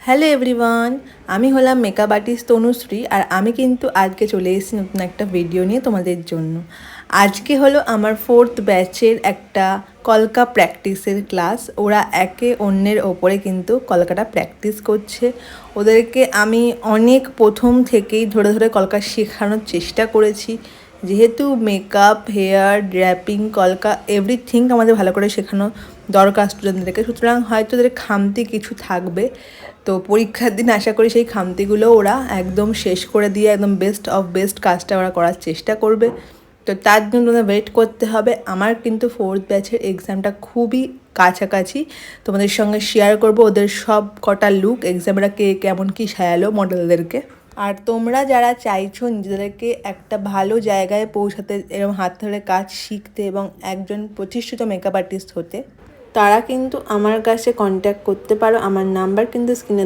Hello everyone, আমি হলাম makeup artist Tanushree. আর আমি কিন্তু আজকে চলে এসেছি নতুন একটা ভিডিও নিয়ে তোমাদের জন্য। আজকে হলো আমার 4th ব্যাচের একটা কলকা প্র্যাকটিসের ক্লাস। ওরা একে অন্যের ওপরে কিন্তু কলকাটা প্র্যাকটিস করছে। ওদেরকে আমি অনেক প্রথম থেকেই ধরে ধরে কলকা শেখানোর চেষ্টা করেছি, যেহেতু মেকআপ, হেয়ার, ড্র্যাপিং, কলকা এভরিথিং আমাদের ভালো করে শেখানো দরকার স্টুডেন্টদেরকে। সুতরাং হয়তো ওদের খামতি কিছু থাকবে, তো পরীক্ষার দিন আশা করি সেই খামতিগুলো ওরা একদম শেষ করে দিয়ে একদম বেস্ট অফ বেস্ট কাজটা ওরা করার চেষ্টা করবে। তো তার জন্য তোমাদের ওয়েট করতে হবে। আমার কিন্তু 4th ব্যাচের এক্সামটা খুবই কাছাকাছি, তোমাদের সঙ্গে শেয়ার করব ওদের সব কটা লুক, এক্সামরা কে কেমন কী সাজালো মডেলদেরকে। আর তোমরা যারা চাইছো নিজেদেরকে একটা ভালো জায়গায় পৌঁছাতে, এরকম হাত ধরে কাজ শিখতে এবং একজন প্রতিষ্ঠিত মেকআপ আর্টিস্ট হতে, তারা কিন্তু আমার কাছে কন্ট্যাক্ট করতে পারো। আমার নাম্বার কিন্তু স্ক্রিনে